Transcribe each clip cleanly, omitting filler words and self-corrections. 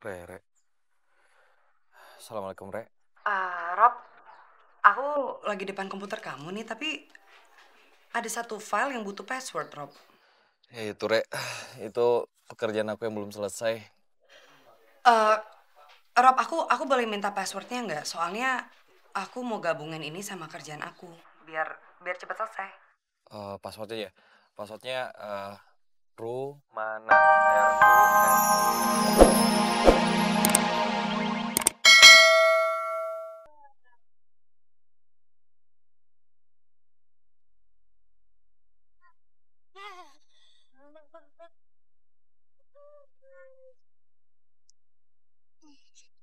Re. Assalamualaikum, Re. Rob, aku lagi depan komputer kamu nih, tapi ada satu file yang butuh password, Rob. Ya itu, Re. Itu pekerjaan aku yang belum selesai. Eh, Rob, aku boleh minta passwordnya nggak? Soalnya aku mau gabungin ini sama kerjaan aku, biar cepet selesai. Passwordnya ya. Passwordnya Rumana.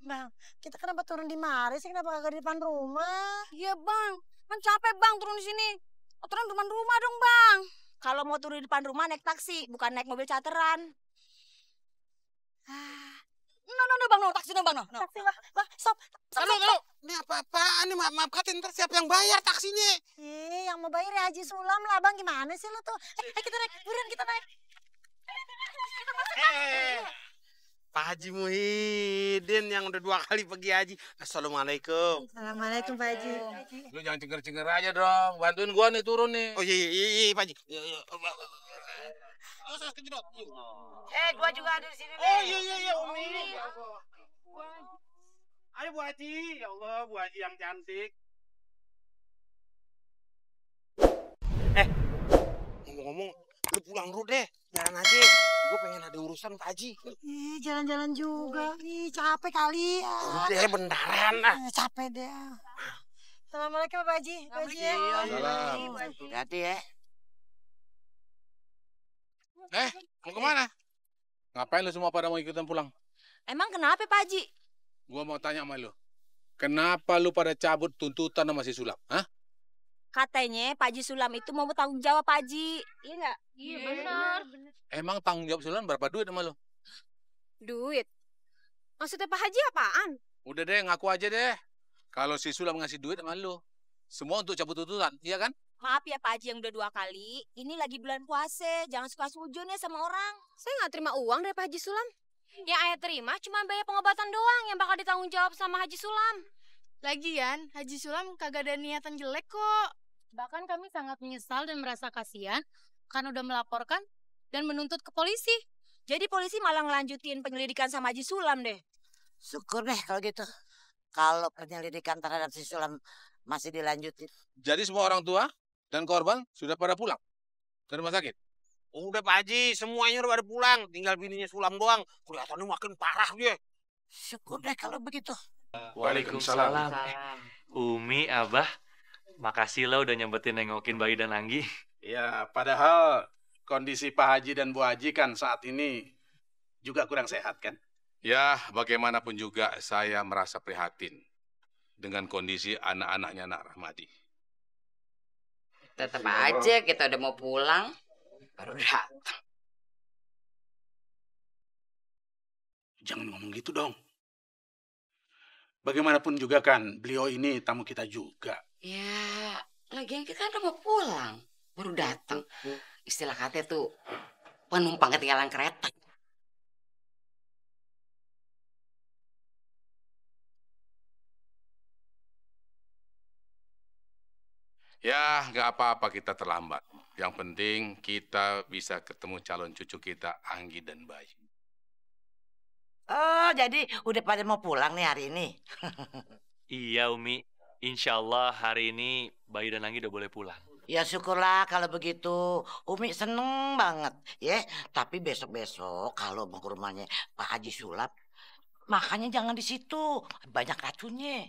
Bang, kita kenapa turun di mari sih? Kenapa kagak di depan rumah? Iya bang, kan capek bang turun di sini. Oh, turun depan rumah dong bang. Kalau mau turun di depan rumah naik taksi, bukan naik mobil charteran. No, bang, no, taksi no bang, no. Taksi lah, stop. Kalau ini apa-apaan nih, maaf katin, ntar siapa yang bayar taksinya? Yang mau bayar ya Haji Sulam lah, Bang. Gimana sih lu tuh? Kita naik, buruan kita naik. Pak Haji Muhyiddin yang udah 2 kali pergi haji. Assalamualaikum. Assalamualaikum Pak Haji. Lu jangan cenger-cenger aja dong. Bantuin gua nih turun nih. Oh iya Pak Haji. Gua juga ada di sini. Oh iya Umi. Ayo Bu Haji, ya Allah Bu Haji yang cantik. Ngomong-ngomong, lu pulang dulu deh. Jalan aja. Gue pengen ada urusan Pak Haji. Jalan-jalan juga. Capek kali. Udah deh, bentaran lah. Capek deh. Assalamualaikum Pak Haji. Pak Haji ya. Salam. Hati-hati ya. Mau kemana? Ngapain lu semua pada mau ikutan pulang? Emang kenapa Pak Haji? Gua mau tanya sama lu. Kenapa lu pada cabut tuntutan sama si Sulam? Hah? Katanya Pak Haji Sulam itu mau bertanggung jawab Pak Haji. Iya nggak? Iya benar. Emang tanggung jawab Sulam berapa duit sama lu? Duit. Maksudnya Pak Haji apaan? Udah deh, ngaku aja deh. Kalau si Sulam ngasih duit sama lu, semua untuk cabut tuntutan, iya kan? Maaf ya Pak Haji yang udah 2 kali. Ini lagi bulan puasa. Jangan suka sujud ya sama orang. Saya nggak terima uang dari Pak Haji Sulam. Yang ayah terima cuma bayar pengobatan doang yang bakal ditanggung jawab sama Haji Sulam. Lagian Haji Sulam kagak ada niatan jelek kok. Bahkan kami sangat menyesal dan merasa kasihan karena udah melaporkan dan menuntut ke polisi. Jadi polisi malah ngelanjutin penyelidikan sama Haji Sulam deh. Syukur deh kalau gitu. Kalau penyelidikan terhadap si Sulam masih dilanjutin. Jadi semua orang tua dan korban sudah pada pulang dari rumah sakit? Udah Pak Haji, semuanya udah pada pulang. Tinggal bininya Sulam doang. Kelihatannya makin parah dia. Syukur deh kalau begitu. Waalaikumsalam. Umi, Abah, makasih lo udah nyempetin nengokin Bayu dan Anggi. Ya, padahal kondisi Pak Haji dan Bu Haji kan saat ini juga kurang sehat kan? Ya, bagaimanapun juga saya merasa prihatin dengan kondisi anak-anaknya Nak Rahmadi. Tetap aja kita udah mau pulang, baru datang. Jangan ngomong gitu dong. Bagaimanapun juga kan, beliau ini tamu kita juga. Ya, lagian kita udah mau pulang, baru datang. Istilah katanya tuh penumpang ketinggalan kereta. Ya, nggak apa-apa kita terlambat. Yang penting kita bisa ketemu calon cucu kita, Anggi dan Bayu. Oh, jadi udah pada mau pulang nih hari ini. Iya, Umi. Insya Allah hari ini Bayu dan Anggi udah boleh pulang. Ya syukurlah kalau begitu. Umi seneng banget. Ya, tapi besok-besok kalau mau ke rumahnya Pak Haji Sulam, makannya jangan di situ. Banyak racunnya.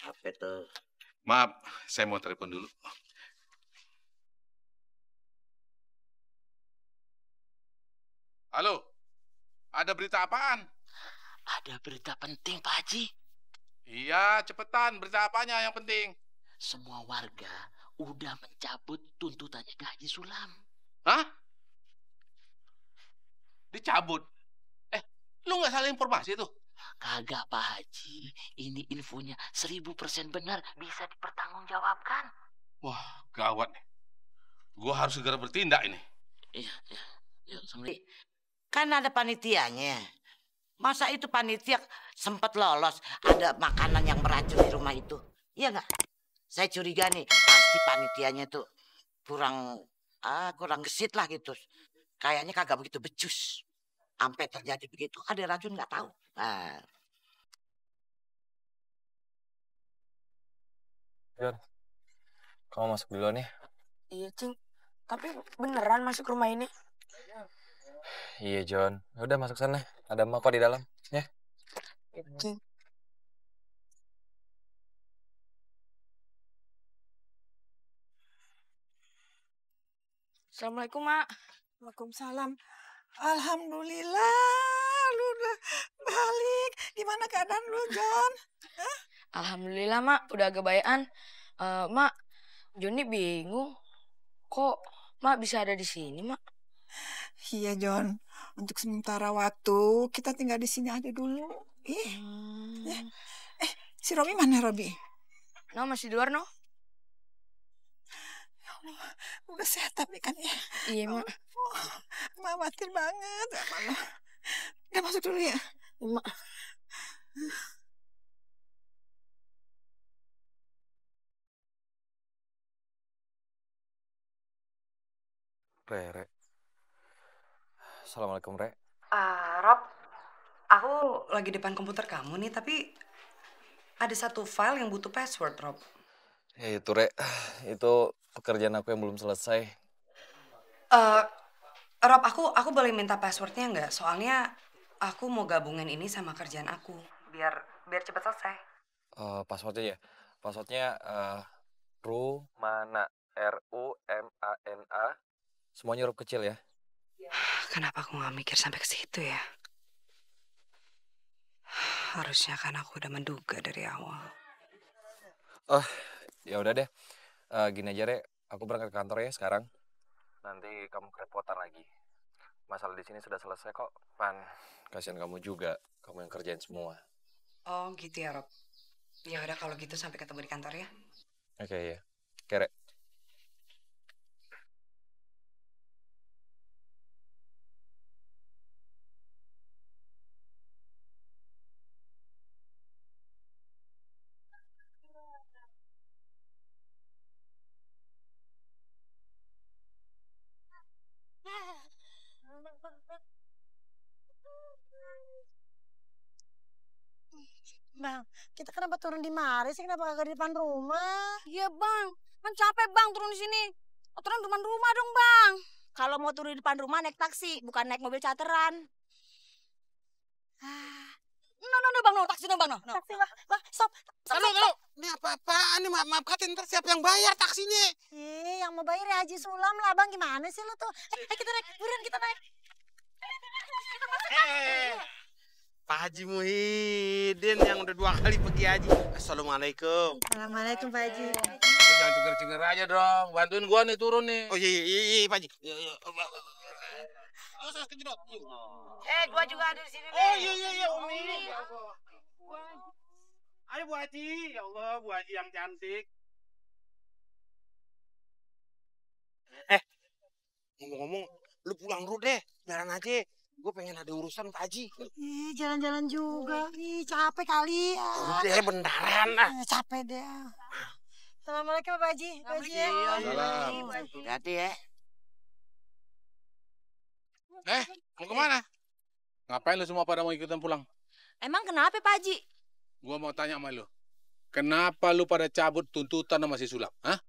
Apa itu? Maaf, saya mau telepon dulu. Halo, ada berita apaan? Ada berita penting Pak Haji. Iya, cepetan. Berita apanya yang penting? Semua warga udah mencabut tuntutannya ke Haji Sulam. Hah? Dicabut? Lu nggak salah informasi tuh? Kagak Pak Haji. Ini infonya 1000% benar. Bisa dipertanggungjawabkan. Wah, gawat nih. Gua harus segera bertindak ini. Iya. Kan ada panitianya. Masa itu panitia sempat lolos ada makanan yang beracun di rumah itu? Iya nggak? Saya curiga nih, pasti panitianya tuh kurang gesit lah gitu. Kayaknya kagak begitu becus. Sampai terjadi begitu, ada racun nggak tahu. Nah. Jon, kamu masuk duluan ya. Iya, Cing. Tapi beneran masuk rumah ini? Iya, Jon. Udah masuk sana. Ada emak kok di dalam, ya. Cing. Assalamualaikum, Mak. Waalaikumsalam. Alhamdulillah, lu udah balik. Gimana keadaan lu, Jon? Alhamdulillah, Mak. Udah agak bayan. Mak, Joni bingung. Kok Mak bisa ada di sini, Mak? Iya, Jon. Untuk sementara waktu kita tinggal di sini aja dulu. Si Robi mana, Robi? No, masih di luar, no. Ya Allah, udah sehat tapi kan ya? Iya, Mak. Mak khawatir banget sama lo. Udah masuk dulu ya? Mak. Re. Assalamualaikum, Re. Rob, aku lagi depan komputer kamu nih, tapi ada satu file yang butuh password, Rob. Ya itu, Re. Itu pekerjaan aku yang belum selesai. Rob, aku boleh minta passwordnya nggak? Soalnya aku mau gabungin ini sama kerjaan aku, biar cepat selesai. Passwordnya ya? Passwordnya Rumana. RUMANA. Semuanya huruf kecil ya. Kenapa aku nggak mikir sampai ke situ ya? Harusnya kan aku udah menduga dari awal. Ya udah deh. Gini aja, Re. Aku berangkat ke kantor ya sekarang. Nanti kamu kerepotan lagi. Masalah di sini sudah selesai kok. Kasihan kamu juga. Kamu yang kerjain semua. Oh gitu ya, Rob. Ya udah kalau gitu sampai ketemu di kantor ya. Oke, ya. Oke, Re. Bang, kita kenapa turun di mari sih? Kenapa kagak di depan rumah? Iya, Bang. Kan capek, Bang, turun di sini. Turun depan rumah dong, Bang. Kalau mau turun di depan rumah naik taksi, bukan naik mobil charteran. No, Bang, no, taksi no, Bang, no. Taksi, Bang, stop. Kalau, ini apa-apaan nih, maaf katin ntar siapa yang bayar taksinya? Yang mau bayar ya Haji Sulam lah, Bang. Gimana sih lu tuh? Kita naik, buruan kita naik. Pak Haji Muhyiddin yang udah 2 kali pergi haji. Assalamualaikum. Assalamualaikum, Pak Haji. Lu jangan cengar-cengar aja dong. Bantuin gua nih turun nih. Oh iya, Pak Haji. Gua juga ada di sini. Oh iya, Umi. Ayo Bu Haji. Ya Allah, Bu Haji yang cantik. Ngomong-ngomong, lu pulang dulu deh. Jalan aja. Gue pengen ada urusan Pak Haji. Jalan-jalan juga. Capek kali. Udah deh, bentaran lah. Capek deh. Assalamualaikum Pak Haji. Pak Haji ya. Salam. Hati-hati ya. Mau kemana? Ngapain lu semua pada mau ikutan pulang? Emang kenapa, Pak Haji? Gua mau tanya sama lu. Kenapa lu pada cabut tuntutan sama si Sulam? Hah?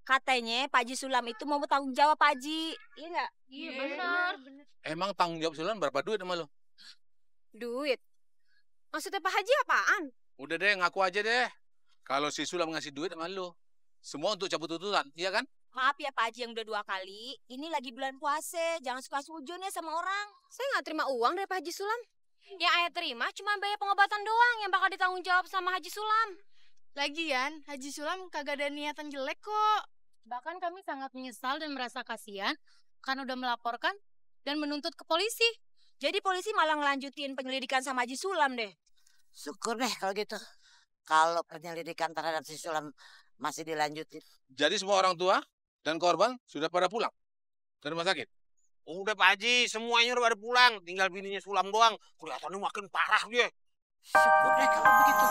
Katanya Pak Haji Sulam itu mau bertanggung jawab, Pak Haji. Iya nggak? Iya, benar. Emang tanggung jawab Sulam berapa duit sama lu? Duit? Maksudnya Pak Haji apaan? Udah deh, ngaku aja deh. Kalau si Sulam ngasih duit sama lu, semua untuk cabut tuntutan, iya kan? Maaf ya Pak Haji yang udah 2 kali. Ini lagi bulan puasa. Jangan suka sujud ya sama orang. Saya nggak terima uang dari Pak Haji Sulam. Yang ayah terima cuma bayar pengobatan doang yang bakal ditanggung jawab sama Haji Sulam. Lagian, Haji Sulam kagak ada niatan jelek kok. Bahkan kami sangat menyesal dan merasa kasihan karena udah melaporkan dan menuntut ke polisi. Jadi polisi malah ngelanjutin penyelidikan sama Haji Sulam deh. Syukur deh kalau gitu. Kalau penyelidikan terhadap si Sulam masih dilanjutin. Jadi semua orang tua Dan korban sudah pada pulang dari rumah sakit? Udah Pak Haji, semuanya udah pada pulang. Tinggal bininya Sulam doang. Kelihatannya makin parah dia. Syukur deh kalau begitu.